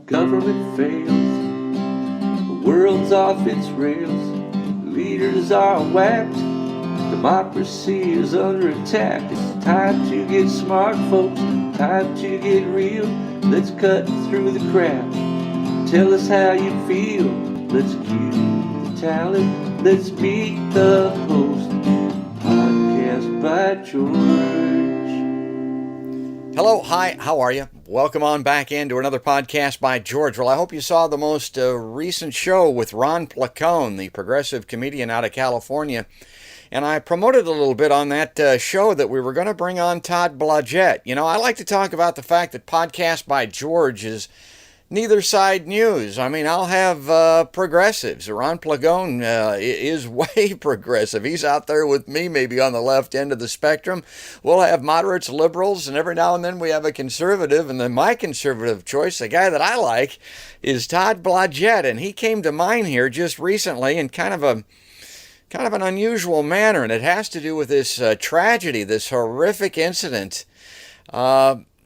Government fails, the world's off its rails, leaders are whacked, democracy is under attack. It's time to get smart, folks, time to get real. Let's cut through the crap, tell us how you feel. Let's cue the talent, let's meet the host. Podcast by George. Hello, hi, how are you? Welcome on back into another podcast by George. Well, I hope you saw the most recent show with Ron Placone, the progressive comedian out of California. And I promoted a little bit on that show that we were going to bring on Todd Blodgett. You know, I like to talk about the fact that Podcast by George is neither side news. I mean, I'll have progressives. Ron Placone is way progressive. He's out there with me, maybe on the left end of the spectrum. We'll have moderates, liberals, and every now and then we have a conservative. And then my conservative choice, the guy that I like, is Todd Blodgett. And he came to mind here just recently in kind of an unusual manner. And it has to do with this tragedy, this horrific incident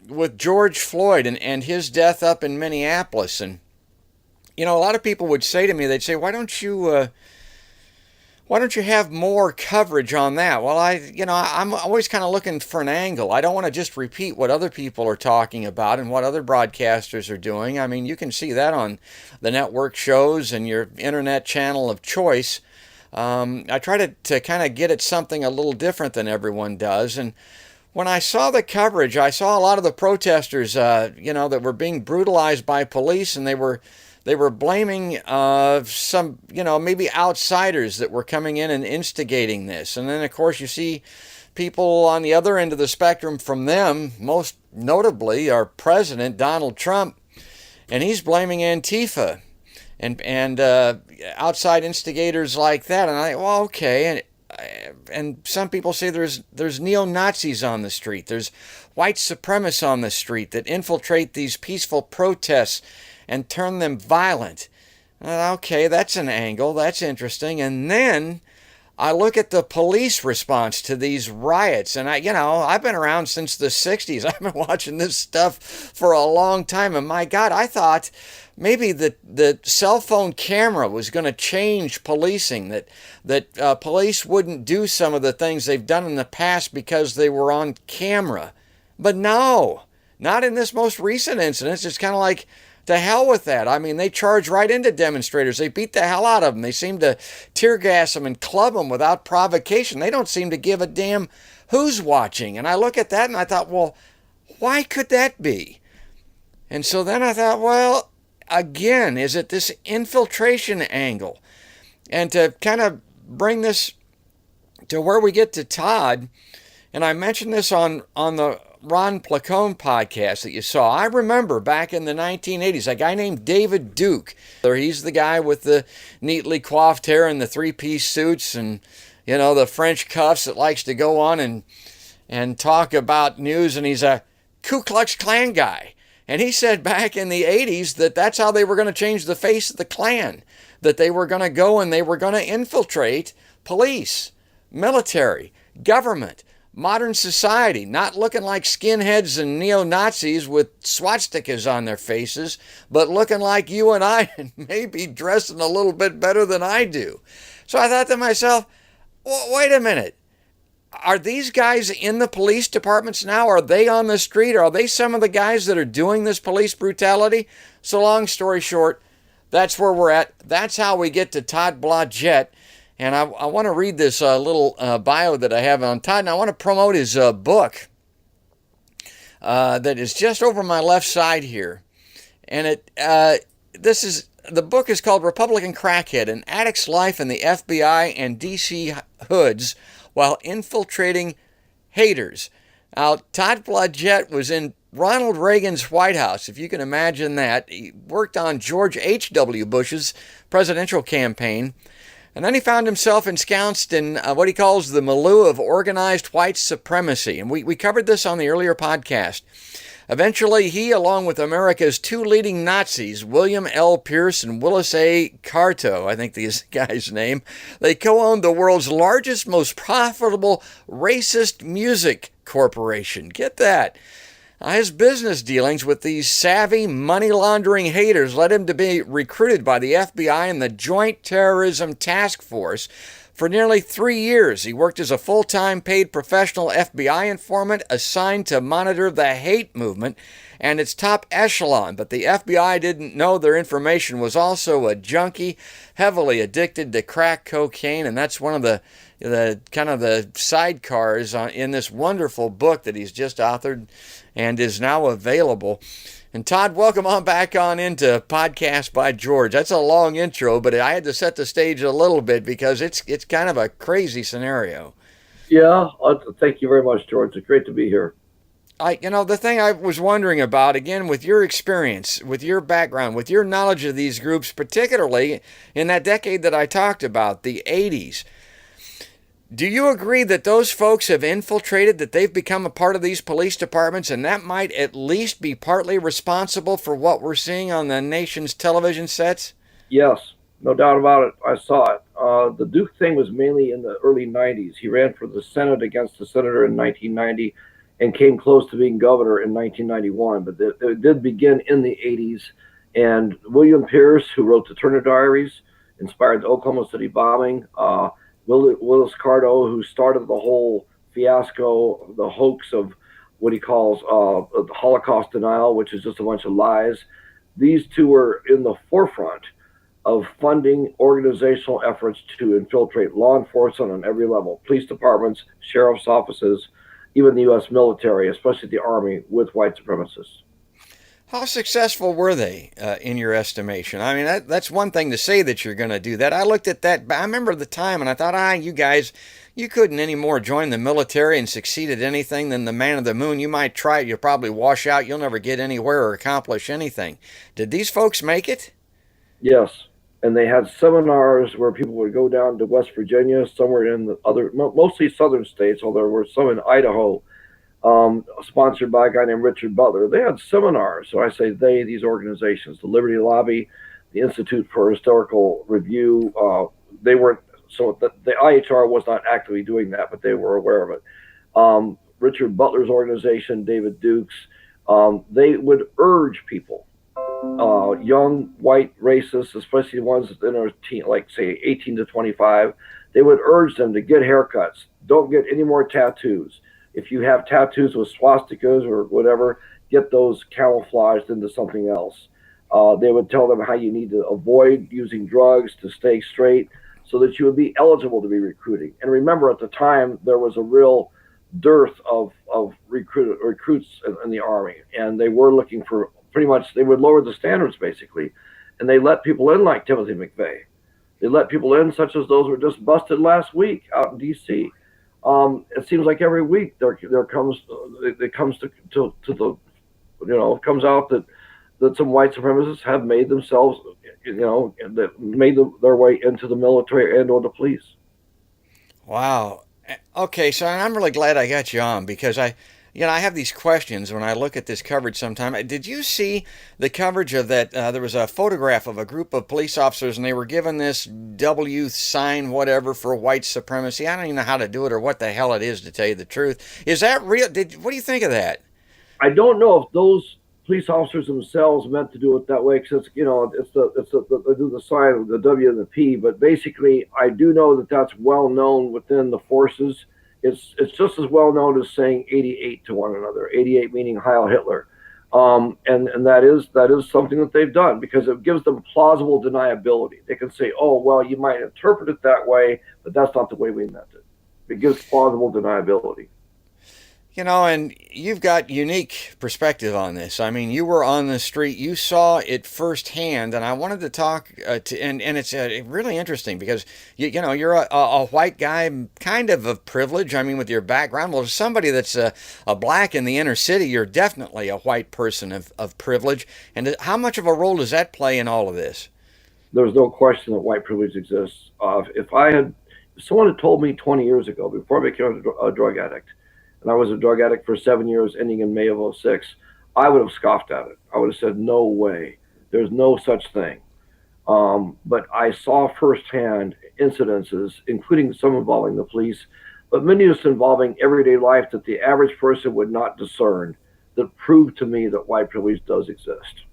with George Floyd and his death up in Minneapolis. And, you know, a lot of people would say to me, they'd say, why don't you have more coverage on that? Well, I'm always kind of looking for an angle. I don't want to just repeat what other people are talking about and what other broadcasters are doing. I mean, you can see that on the network shows and your internet channel of choice. I try to kind of get at something a little different than everyone does. And when I saw the coverage, I saw a lot of the protesters, that were being brutalized by police, and they were blaming some, maybe outsiders that were coming in and instigating this. And then, of course, you see people on the other end of the spectrum from them, most notably our president, Donald Trump, and he's blaming Antifa and outside instigators like that. And I, well, okay. And some people say there's neo-Nazis on the street. There's white supremacists on the street that infiltrate these peaceful protests and turn them violent. Okay, that's an angle. That's interesting. And then I look at the police response to these riots. And I've been around since the 60s. I've been watching this stuff for a long time. And my God, I thought maybe the cell phone camera was going to change policing, that police wouldn't do some of the things they've done in the past because they were on camera. But no, not in this most recent incident. It's kind of like, to hell with that. I mean, they charge right into demonstrators. They beat the hell out of them. They seem to tear gas them and club them without provocation. They don't seem to give a damn who's watching. And I look at that and I thought, well, why could that be? And so then I thought, well, again, is it this infiltration angle? And to kind of bring this to where we get to Todd, and I mentioned this on the Ron Placone podcast that you saw. I remember back in the 1980s, a guy named David Duke. He's the guy with the neatly coiffed hair and the three-piece suits and, the French cuffs that likes to go on and talk about news, and he's a Ku Klux Klan guy. And he said back in the 80s that that's how they were going to change the face of the Klan, that they were going to go and they were going to infiltrate police, military, government, modern society, not looking like skinheads and neo-Nazis with swastikas on their faces, but looking like you and I and maybe dressing a little bit better than I do. So I thought to myself, well, wait a minute. Are these guys in the police departments now? Are they on the street? Are they some of the guys that are doing this police brutality? So long story short, that's where we're at. That's how we get to Todd Blodgett. And I want to read this little bio that I have on Todd, and I want to promote his book that is just over my left side here. And the book is called Republican Crackhead, An Addict's Life in the FBI and D.C. Hoods While Infiltrating Haters. Now, Todd Blodgett was in Ronald Reagan's White House, if you can imagine that. He worked on George H.W. Bush's presidential campaign. And then he found himself ensconced in what he calls the milieu of organized white supremacy. And we covered this on the earlier podcast. Eventually, he, along with America's two leading Nazis, William L. Pierce and Willis A. Carto, I think this guy's name, they co-owned the world's largest, most profitable racist music corporation. Get that. His business dealings with these savvy money laundering haters led him to be recruited by the FBI and the Joint Terrorism Task Force. For nearly 3 years, he worked as a full-time paid professional FBI informant assigned to monitor the hate movement and its top echelon. But the FBI didn't know their information was also a junkie, heavily addicted to crack cocaine, and that's one of the kind of the sidecars in this wonderful book that he's just authored and is now available. And Todd, welcome on back on into Podcast by George. That's a long intro, but I had to set the stage a little bit because it's kind of a crazy scenario. Yeah, thank you very much, George. It's great to be here. The thing I was wondering about, again, with your experience, with your background, with your knowledge of these groups, particularly in that decade that I talked about, the 80s, do you agree that those folks have infiltrated, that they've become a part of these police departments, and that might at least be partly responsible for what we're seeing on the nation's television sets? Yes, no doubt about it. I saw it. The Duke thing was mainly in the early 90s. He ran for the Senate against the senator in 1990 and came close to being governor in 1991. But it did begin in the 80s. And William Pierce, who wrote the Turner Diaries, inspired the Oklahoma City bombing. Willis Carto, who started the whole fiasco, the hoax of what he calls the Holocaust denial, which is just a bunch of lies. These two were in the forefront of funding organizational efforts to infiltrate law enforcement on every level, police departments, sheriff's offices, even the U.S. military, especially the Army, with white supremacists. How successful were they in your estimation? I mean, that's one thing to say that you're going to do that. I looked at that. I remember the time and I thought, you guys, you couldn't anymore join the military and succeed at anything than the man of the moon. You might try it. You'll probably wash out. You'll never get anywhere or accomplish anything. Did these folks make it? Yes. And they had seminars where people would go down to West Virginia, somewhere in the other, mostly southern states, although there were some in Idaho, sponsored by a guy named Richard Butler. They had seminars. So I say these organizations, the Liberty Lobby, the Institute for Historical Review, they weren't, so the IHR was not actively doing that, but they were aware of it. Richard Butler's organization, David Duke's, they would urge people, young white racists, especially the ones in our teen, like say 18 to 25, they would urge them to get haircuts. Don't get any more tattoos. If you have tattoos with swastikas or whatever, get those camouflaged into something else. They would tell them how you need to avoid using drugs to stay straight so that you would be eligible to be recruiting. And remember, at the time, there was a real dearth of recruits in the Army, and they were looking for pretty much, they would lower the standards basically, and they let people in like Timothy McVeigh. They let people in such as those who were just busted last week out in D.C. It seems like every week there comes to the, it comes out that some white supremacists have made themselves, that made their way into the military and or the police. Wow. Okay, so I'm really glad I got you on because I have these questions when I look at this coverage sometime. Did you see the coverage of that? There was a photograph of a group of police officers, and they were given this W sign, whatever, for white supremacy. I don't even know how to do it or what the hell it is, to tell you the truth. Is that real? What do you think of that? I don't know if those police officers themselves meant to do it that way, because they do the sign of the W and the P. But basically, I do know that that's well known within the forces. It's just as well known as saying 88 to one another, 88 meaning Heil Hitler. And that is something that they've done because it gives them plausible deniability. They can say, oh, well, you might interpret it that way, but that's not the way we meant it. It gives plausible deniability. And you've got unique perspective on this. I mean, you were on the street, you saw it firsthand, and I wanted to talk and it's really interesting because you're a white guy, kind of privilege. I mean, with your background, well, somebody that's a black in the inner city, you're definitely a white person of privilege. And how much of a role does that play in all of this? There's no question that white privilege exists. If someone had told me 20 years ago, before I became a drug addict, and I was a drug addict for 7 years, ending in May of 2006, I would have scoffed at it. I would have said, no way. There's no such thing. But I saw firsthand incidences, including some involving the police, but many just involving everyday life that the average person would not discern, that proved to me that white privilege does exist.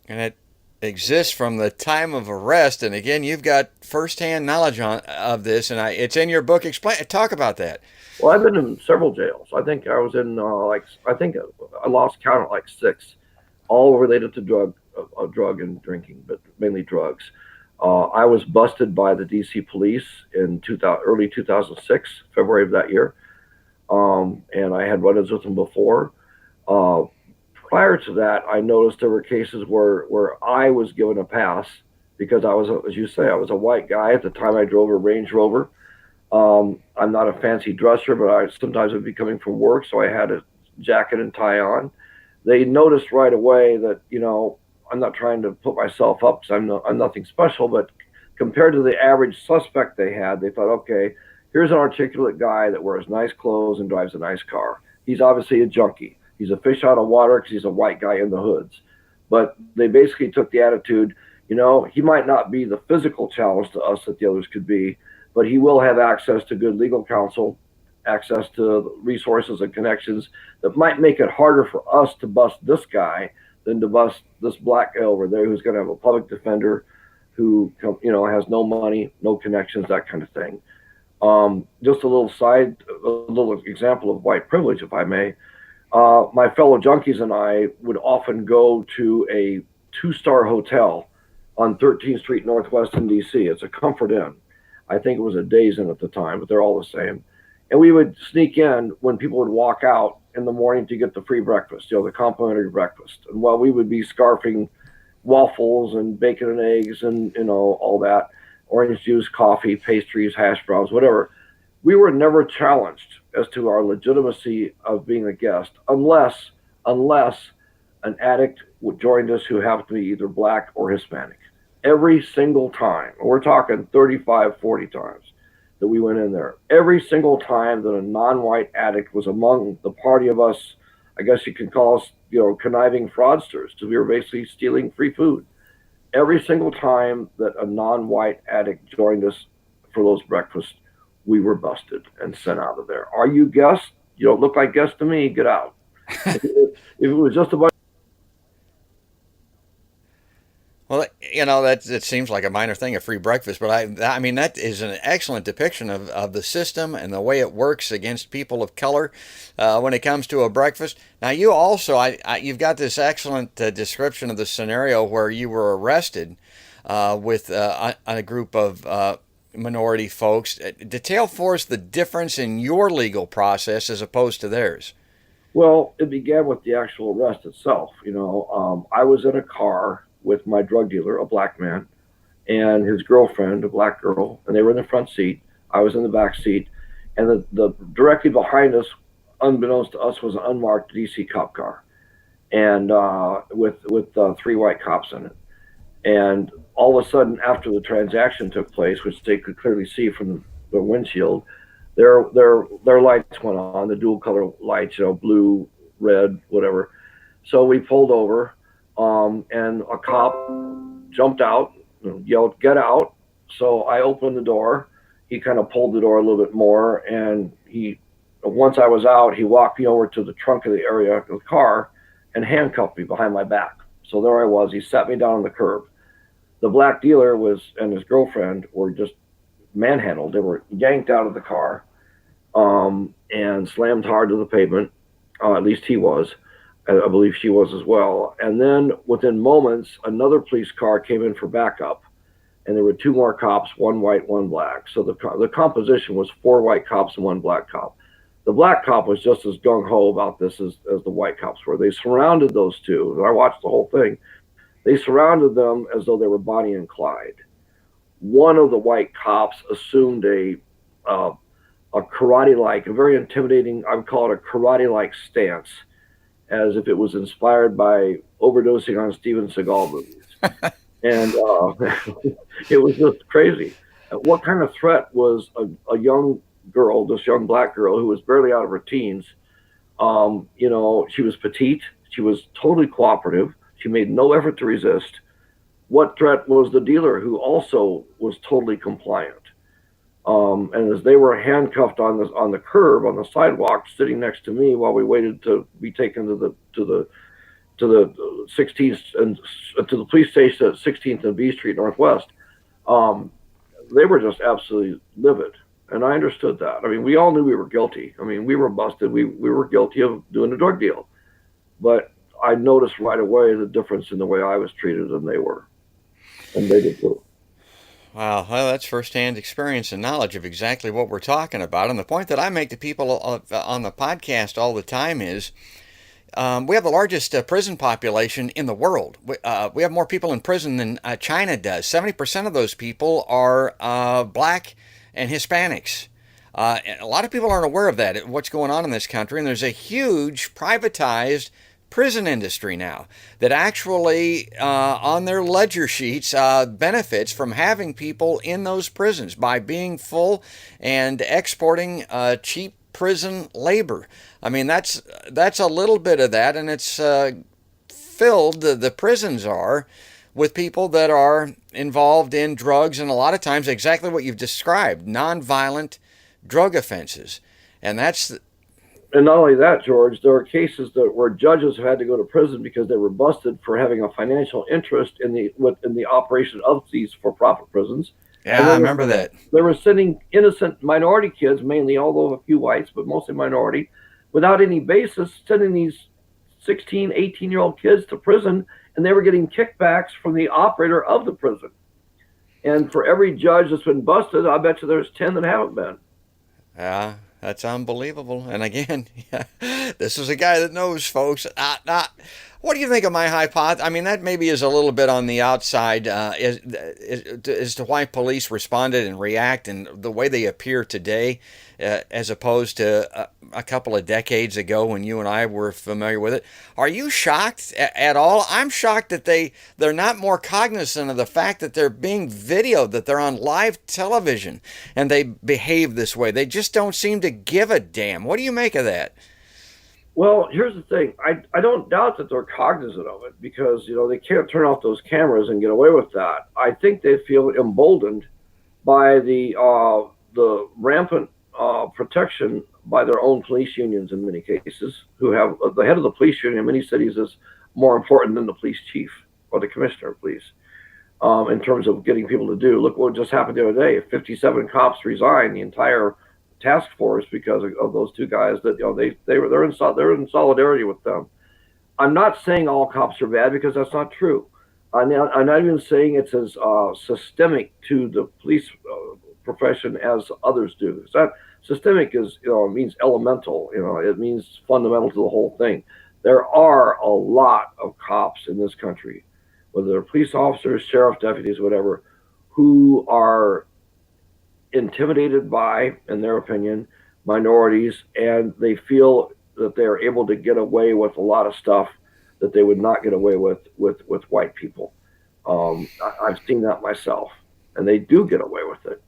And it exists from the time of arrest. And again, you've got firsthand knowledge of this, and it's in your book. Talk about that. Well, I've been in several jails. I think I was in I think I lost count at like six, all related to drug and drinking, but mainly drugs. I was busted by the D.C. police in early 2006, February of that year, and I had run-ins with them before. Uh, Prior to that, I noticed there were cases where I was given a pass because I was, as you say, I was a white guy at the time. I drove a Range Rover. I'm not a fancy dresser, but I sometimes would be coming from work, so I had a jacket and tie on. They noticed right away that I'm not trying to put myself up because I'm nothing special, but compared to the average suspect they had, they thought, okay, here's an articulate guy that wears nice clothes and drives a nice car. He's obviously a junkie. He's a fish out of water because he's a white guy in the hoods. But they basically took the attitude, he might not be the physical challenge to us that the others could be, but he will have access to good legal counsel, access to resources and connections that might make it harder for us to bust this guy than to bust this black guy over there who's going to have a public defender who has no money, no connections, that kind of thing. Just a little example of white privilege, if I may. My fellow junkies and I would often go to a 2-star hotel on 13th Street Northwest in DC. It's a Comfort Inn. I think it was a Days Inn at the time, but they're all the same. And we would sneak in when people would walk out in the morning to get the free breakfast, the complimentary breakfast. And while we would be scarfing waffles and bacon and eggs and, all that, orange juice, coffee, pastries, hash browns, whatever, we were never challenged as to our legitimacy of being a guest unless an addict joined us who happened to be either black or Hispanic. Every single time, we're talking 35, 40 times that we went in there. Every single time that a non-white addict was among the party of us, I guess you could call us, conniving fraudsters, because we were basically stealing free food. Every single time that a non-white addict joined us for those breakfasts, we were busted and sent out of there. Are you guests? You don't look like guests to me. Get out. If it was just a bunch. Well, that seems like a minor thing, a free breakfast, but I mean, that is an excellent depiction of the system and the way it works against people of color when it comes to a breakfast. Now, you also, you've got this excellent description of the scenario where you were arrested with a group of minority folks. Detail for us the difference in your legal process as opposed to theirs. Well, it began with the actual arrest itself. I was in a car with my drug dealer, a black man, and his girlfriend, a black girl, and they were in the front seat. I was in the back seat, and the directly behind us, unbeknownst to us, was an unmarked DC cop car, and with 3 white cops in it. And all of a sudden, after the transaction took place, which they could clearly see from the windshield, their lights went on, the dual color lights, blue, red, whatever. So we pulled over. And a cop jumped out, yelled, "Get out." So I opened the door. He kind of pulled the door a little bit more. And once I was out, he walked me over to the trunk of the area of the car and handcuffed me behind my back. So there I was. He sat me down on the curb. The black dealer and his girlfriend were just manhandled. They were yanked out of the car and slammed hard to the pavement. At least he was. I believe she was as well. And then within moments, another police car came in for backup, and there were 2 more cops, 1 white, 1 black. So the composition was 4 white cops and 1 black cop. The black cop was just as gung-ho about this as the white cops were. They surrounded those 2, and I watched the whole thing. They surrounded them as though they were Bonnie and Clyde. One of the white cops assumed a karate-like, a very intimidating, I would call it a karate-like stance, as if it was inspired by overdosing on Steven Seagal movies. And it was just crazy. What kind of threat was a young girl, this young black girl who was barely out of her teens? She was petite. She was totally cooperative. She made no effort to resist. What threat was the dealer, who also was totally compliant? And as they were handcuffed on the curb on the sidewalk, sitting next to me while we waited to be taken to the 16th and to the police station at 16th and B Street Northwest, um, they were just absolutely livid. And I understood that. I mean, we all knew we were guilty. I mean, we were busted. We were guilty of doing a drug deal. But I noticed right away the difference in the way I was treated than they were. And they did too. Wow, well, that's firsthand experience and knowledge of exactly what we're talking about. And the point that I make to people on the podcast all the time is we have the largest prison population in the world. We have more people in prison than China does. 70% of those people are black and Hispanics. And a lot of people aren't aware of that, what's going on in this country. And there's a huge privatized prison industry now that actually on their ledger sheets benefits from having people in those prisons by being full and exporting cheap prison labor. I mean, that's a little bit of that, and it's filled, the prisons are, with people that are involved in drugs, and a lot of times exactly what you've described, nonviolent drug offenses. And that's And not only that, George, there are cases where judges have had to go to prison because they were busted for having a financial interest in the operation of these for-profit prisons. yeah, I remember that. They were sending innocent minority kids, mainly, although a few whites, but mostly minority, without any basis, sending these 16, 18-year-old kids to prison, and they were getting kickbacks from the operator of the prison. And for every judge that's been busted, I bet you there's 10 that haven't been. Yeah, that's unbelievable. And again, yeah, this is a guy that knows, folks. What do you think of my hypothesis? I mean, that maybe is a little bit on the outside as to why police responded and react and the way they appear today, as opposed to a couple of decades ago when you and I were familiar with it. Are you shocked at all? I'm shocked that they're not more cognizant of the fact that they're being videoed, that they're on live television, and they behave this way. They just don't seem to give a damn. What do you make of that? Well, here's the thing. I don't doubt that they're cognizant of it because, they can't turn off those cameras and get away with that. I think they feel emboldened by the rampant protection by their own police unions in many cases, who have the head of the police union in many cities is more important than the police chief or the commissioner of police in terms of getting people to do. Look what just happened the other day. 57 cops resigned, the entire task force, because of those two guys that they're in solidarity with them. I'm not saying all cops are bad because that's not true. I'm not even saying it's as systemic to the police profession as others do. That systemic is means elemental. It means fundamental to the whole thing. There are a lot of cops in this country, whether they're police officers, sheriff deputies, whatever, who are intimidated by, in their opinion, minorities, and they feel that they are able to get away with a lot of stuff that they would not get away with white people. I've seen that myself, and they do get away with it.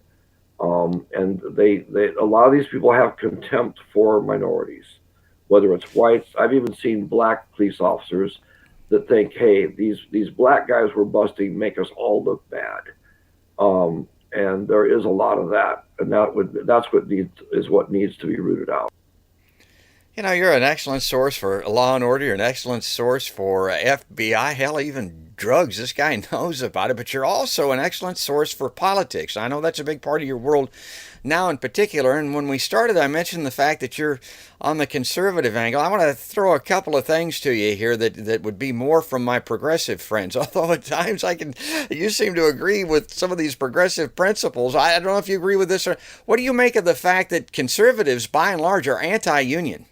And they a lot of these people have contempt for minorities, whether it's whites. I've even seen black police officers that think, hey, these black guys we're busting make us all look bad. And there is a lot of that, and that's what needs to be rooted out. You're an excellent source for law and order. You're an excellent source for FBI, hell, even drugs. This guy knows about it, but you're also an excellent source for politics. I know that's a big part of your world now in particular. And when we started, I mentioned the fact that you're on the conservative angle. I want to throw a couple of things to you here that would be more from my progressive friends. Although at times you seem to agree with some of these progressive principles. I don't know if you agree with this. Or what do you make of the fact that conservatives, by and large, are anti-union?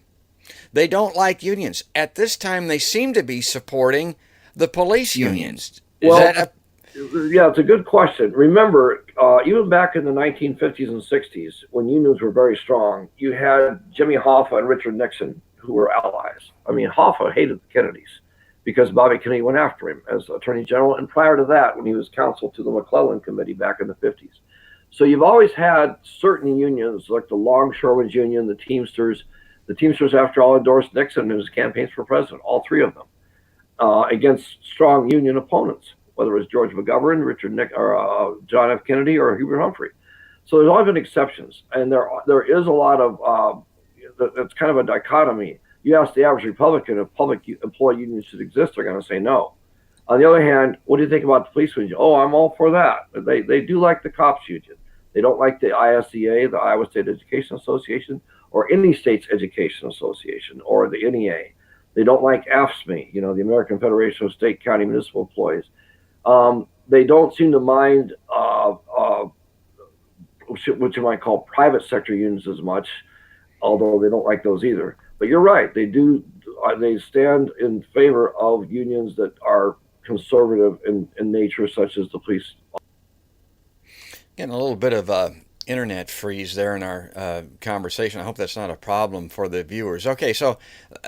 They don't like unions. At this time, they seem to be supporting the police unions. Yeah, it's a good question. Remember, even back in the 1950s and 60s, when unions were very strong, you had Jimmy Hoffa and Richard Nixon, who were allies. I mean, Hoffa hated the Kennedys because Bobby Kennedy went after him as Attorney General, and prior to that, when he was counsel to the McClellan Committee back in the 50s. So you've always had certain unions, like the Longshoremen's Union, the Teamsters. The Teamsters, after all, endorsed Nixon in his campaigns for president, all three of them, against strong union opponents, whether it was George McGovern, John F. Kennedy, or Hubert Humphrey. So there's always been exceptions, and there is a lot of it's kind of a dichotomy. You ask the average Republican if public employee unions should exist, they're going to say no. On the other hand, what do you think about the police union? Oh, I'm all for that. They do like the cops union. They don't like the ISEA, the Iowa State Education Association, or any state's education association, or the NEA. They don't like AFSCME, the American Federation of State, County, Municipal Employees. They don't seem to mind what you might call private sector unions as much, although they don't like those either. But you're right, they do. They stand in favor of unions that are conservative in nature, such as the police. Getting a little bit of internet freeze there in our conversation. I hope that's not a problem for the viewers. Okay, so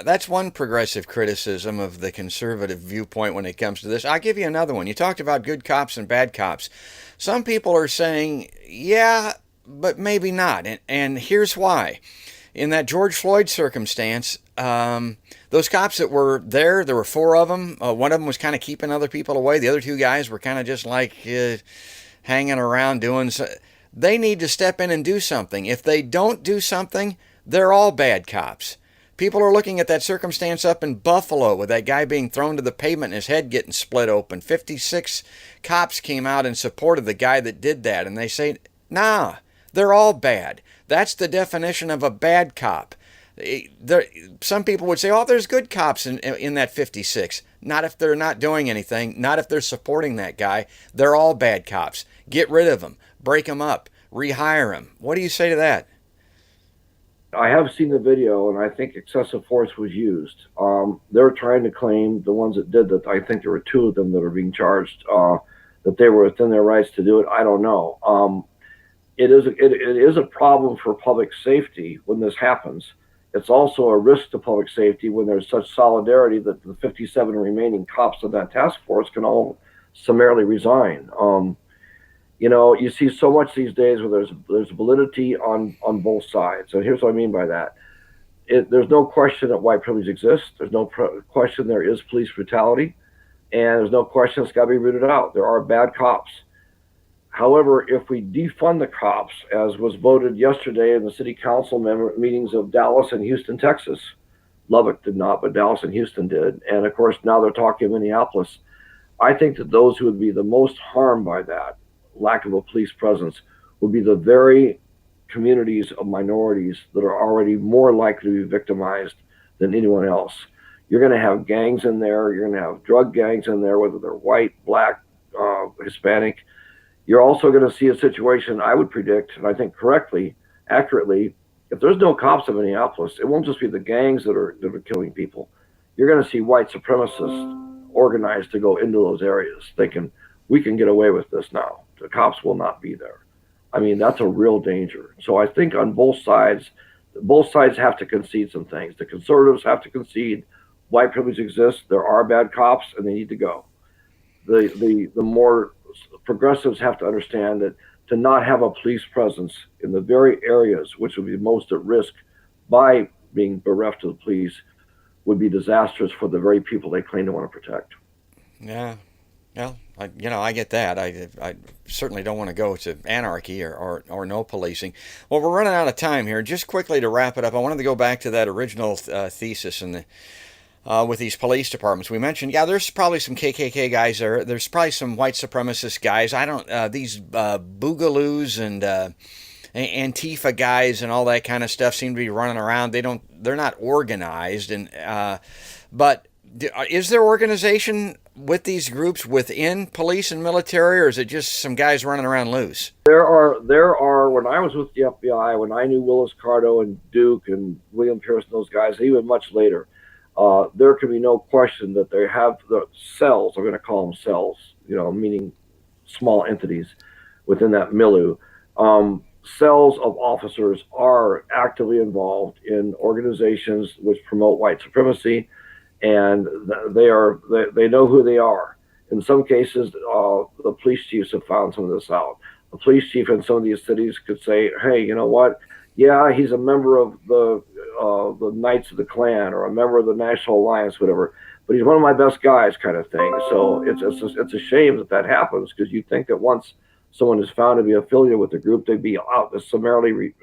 that's one progressive criticism of the conservative viewpoint when it comes to this. I'll give you another one. You talked about good cops and bad cops. Some people are saying, yeah, but maybe not. And here's why. In that George Floyd circumstance, those cops that were there were four of them. One of them was kind of keeping other people away. The other two guys were kind of just like hanging around doing so. They need to step in and do something. If they don't do something, they're all bad cops. People are looking at that circumstance up in Buffalo with that guy being thrown to the pavement and his head getting split open. 56 cops came out in support of the guy that did that, and they say, nah, they're all bad. That's the definition of a bad cop. Some people would say, oh, there's good cops in that 56. Not if they're not doing anything, not if they're supporting that guy. They're all bad cops. Get rid of them. Break them up, rehire them. What do you say to that? I have seen the video, and I think excessive force was used. They're trying to claim, the ones that did that, I think there were two of them that are being charged, that they were within their rights to do it. I don't know. It is a problem for public safety when this happens. It's also a risk to public safety when there's such solidarity that the 57 remaining cops of that task force can all summarily resign. You see so much these days where there's validity on both sides. And here's what I mean by that. There's no question that white privilege exists. There's no question there is police brutality. And there's no question it's got to be rooted out. There are bad cops. However, if we defund the cops, as was voted yesterday in the city council meetings of Dallas and Houston, Texas, Lubbock did not, but Dallas and Houston did. And of course, now they're talking Minneapolis. I think that those who would be the most harmed by that lack of a police presence would be the very communities of minorities that are already more likely to be victimized than anyone else. You're going to have gangs in there. You're going to have drug gangs in there, whether they're white, black, Hispanic. You're also going to see a situation, I would predict, and I think correctly, accurately, if there's no cops in Minneapolis, it won't just be the gangs that are killing people. You're going to see white supremacists organized to go into those areas, thinking, we can get away with this now. The cops will not be there. I mean, that's a real danger. So I think on both sides have to concede some things. The conservatives have to concede white privilege exists. There are bad cops, and they need to go. The more progressives have to understand that to not have a police presence in the very areas which would be most at risk by being bereft of the police would be disastrous for the very people they claim to want to protect. Yeah. Well, I get that. I certainly don't want to go to anarchy or no policing. Well, we're running out of time here. Just quickly to wrap it up, I wanted to go back to that original thesis and with these police departments. We mentioned, there's probably some KKK guys there. There's probably some white supremacist guys. These boogaloos and Antifa guys and all that kind of stuff seem to be running around. They're not organized, but is there organization with these groups within police and military, or is it just some guys running around loose? There are. When I was with the FBI, when I knew Willis Carto and Duke and William Pierce and those guys, even much later, there can be no question that they have the cells. I'm going to call them cells, meaning small entities within that milieu. Cells of officers are actively involved in organizations which promote white supremacy, and they know who they are. In some cases, the police chiefs have found some of this out. The police chief in some of these cities could say, "Hey, you know what? Yeah, he's a member of the Knights of the Klan or a member of the National Alliance, whatever. But he's one of my best guys," kind of thing. So it's a shame that happens, because you think that once someone is found to be affiliated with the group, they'd be out summarily,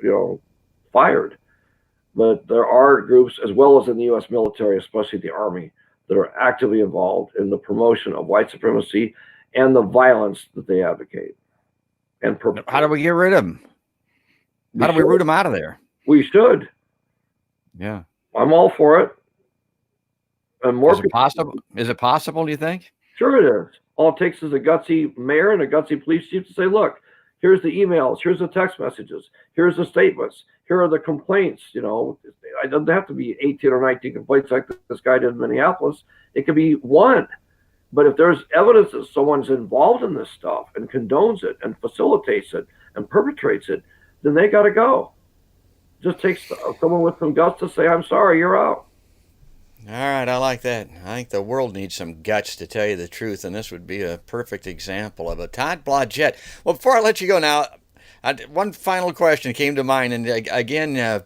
fired. But there are groups, as well as in the U.S. military, especially the Army, that are actively involved in the promotion of white supremacy and the violence that they advocate and perpetrate. How do we get rid of them? How do we root them out of there? We should. Yeah. I'm all for it. And more Is it possible? Is it possible, do you think? Sure it is. All it takes is a gutsy mayor and a gutsy police chief to say, look, here's the emails, here's the text messages, here's the statements, here are the complaints. It doesn't have to be 18 or 19 complaints like this guy did in Minneapolis. It could be one. But if there's evidence that someone's involved in this stuff and condones it and facilitates it and perpetrates it, then they got to go. It just takes someone with some guts to say, I'm sorry, you're out. All right, I like that. I think the world needs some guts, to tell you the truth, and this would be a perfect example of it. Todd Blodgett. Well, before I let you go now, one final question came to mind, and again,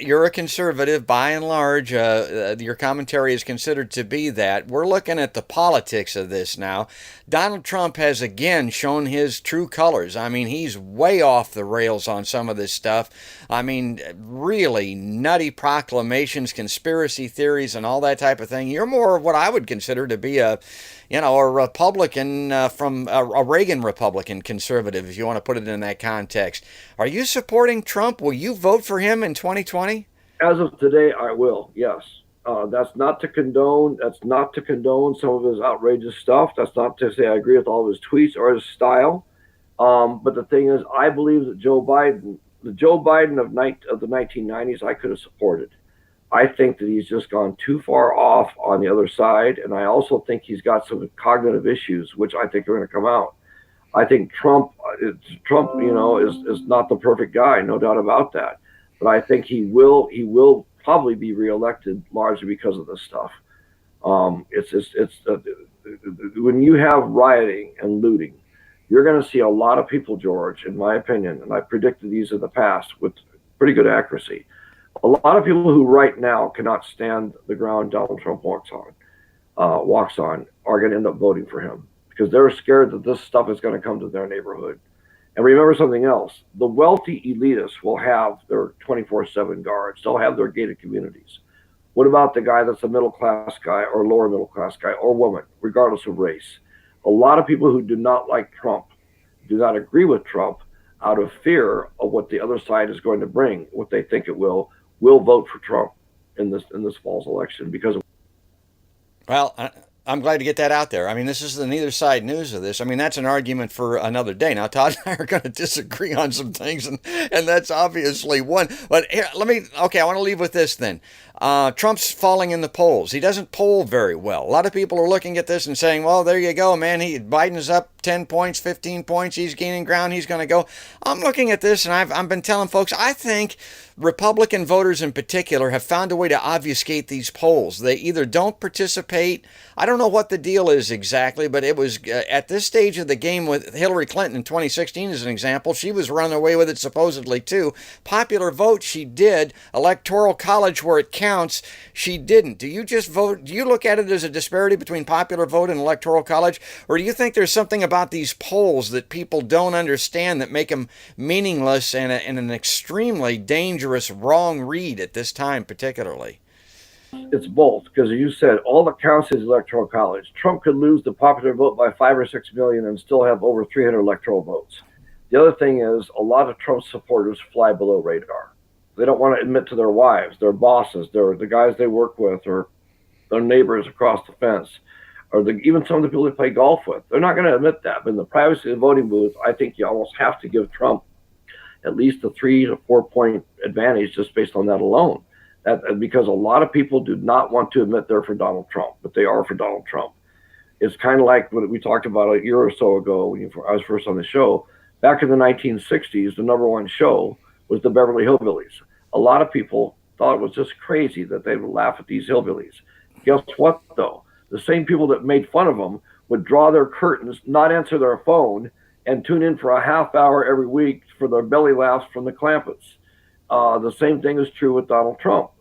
you're a conservative by and large. Your commentary is considered to be that. We're looking at the politics of this now. Donald Trump has again shown his true colors. I mean, he's way off the rails on some of this stuff. I mean, really nutty proclamations, conspiracy theories, and all that type of thing. You're more of what I would consider to be a Republican from a Reagan Republican conservative, if you want to put it in that context. Are you supporting Trump? Will you vote for him in 2020? As of today, I will. Yes. That's not to condone. That's not to condone some of his outrageous stuff. That's not to say I agree with all of his tweets or his style. But the thing is, I believe that the Joe Biden of the 1990s, I could have supported. I think that he's just gone too far off on the other side, and I also think he's got some cognitive issues, which I think are going to come out. I think Trump, is not the perfect guy, no doubt about that. But I think he will probably be reelected largely because of this stuff. When you have rioting and looting, you're going to see a lot of people, George, in my opinion, and I predicted these in the past with pretty good accuracy. A lot of people who right now cannot stand the ground Donald Trump walks on are going to end up voting for him because they're scared that this stuff is going to come to their neighborhood. And remember something else. The wealthy elitists will have their 24/7 guards. They'll have their gated communities. What about the guy that's a middle class guy or lower middle class guy or woman, regardless of race? A lot of people who do not like Trump, do not agree with Trump out of fear of what the other side is going to bring, what they think it will vote for Trump in this fall's election because of. Well, I'm glad to get that out there. I mean, this is the neither side news of this. I mean, that's an argument for another day. Now, Todd and I are going to disagree on some things, and that's obviously one. But here, I want to leave with this then. Trump's falling in the polls. He doesn't poll very well. A lot of people are looking at this and saying, well, there you go, man. Biden's up 10 points, 15 points. He's gaining ground. He's going to go. I'm looking at this, and I've been telling folks, I think Republican voters in particular have found a way to obfuscate these polls. They either don't participate. I don't know what the deal is exactly, but it was at this stage of the game with Hillary Clinton in 2016 as an example. She was running away with it supposedly too. Popular vote, she did. Electoral college where it counts, she didn't. Do you just vote? Do you look at it as a disparity between popular vote and electoral college? Or do you think there's something about these polls that people don't understand that make them meaningless and an extremely dangerous wrong read at this time particularly? It's both, because you said all that counts is electoral college. Trump could lose the popular vote by 5 or 6 million and still have over 300 electoral votes. The other thing is a lot of Trump supporters fly below radar. They don't want to admit to their wives, their bosses, the guys they work with, or their neighbors across the fence, or even some of the people they play golf with. They're not going to admit that. But in the privacy of the voting booth, I think you almost have to give Trump at least a 3 to 4 point advantage just based on that alone. Because a lot of people do not want to admit they're for Donald Trump, but they are for Donald Trump. It's kind of like what we talked about a year or so ago when I was first on the show. Back in the 1960s, the number one show was the Beverly Hillbillies. A lot of people thought it was just crazy that they would laugh at these hillbillies. Guess what, though? The same people that made fun of them would draw their curtains, not answer their phone, and tune in for a half hour every week for their belly laughs from the Clampetts. The same thing is true with Donald Trump.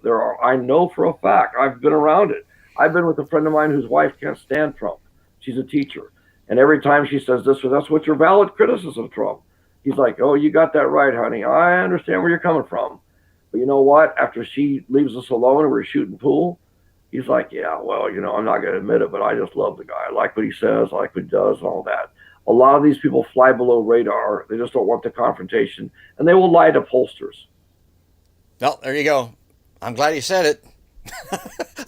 I know for a fact, I've been around it. I've been with a friend of mine whose wife can't stand Trump. She's a teacher. And every time she says this or that's what's your valid criticism of Trump. He's like, oh, you got that right, honey. I understand where you're coming from. But you know what? After she leaves us alone and we're shooting pool, he's like, yeah, well, I'm not going to admit it, but I just love the guy. I like what he says, I like what he does, and all that. A lot of these people fly below radar. They just don't want the confrontation, and they will lie to pollsters. Well, there you go. I'm glad he said it.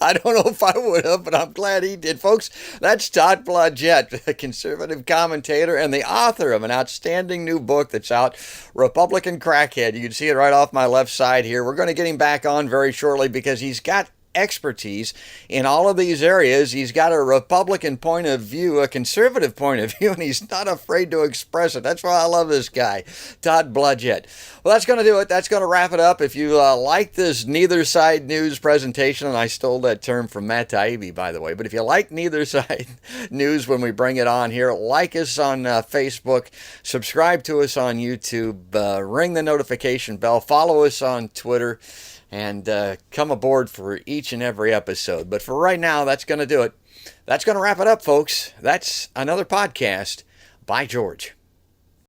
I don't know if I would have, but I'm glad he did. Folks, that's Todd Blodgett, a conservative commentator and the author of an outstanding new book that's out, Republican Crackhead. You can see it right off my left side here. We're going to get him back on very shortly because he's got expertise in all of these areas. He's got a Republican point of view, a conservative point of view, and he's not afraid to express it. That's why I love this guy, Todd Blodgett. Well, that's going to do it. That's going to wrap it up. If you like this Neither Side News presentation, and I stole that term from Matt Taibbi, by the way, but if you like Neither Side News when we bring it on here, like us on Facebook, subscribe to us on YouTube, ring the notification bell, follow us on Twitter, and come aboard for each and every episode. But for right now, that's going to do it. That's going to wrap it up, folks. That's another podcast by George.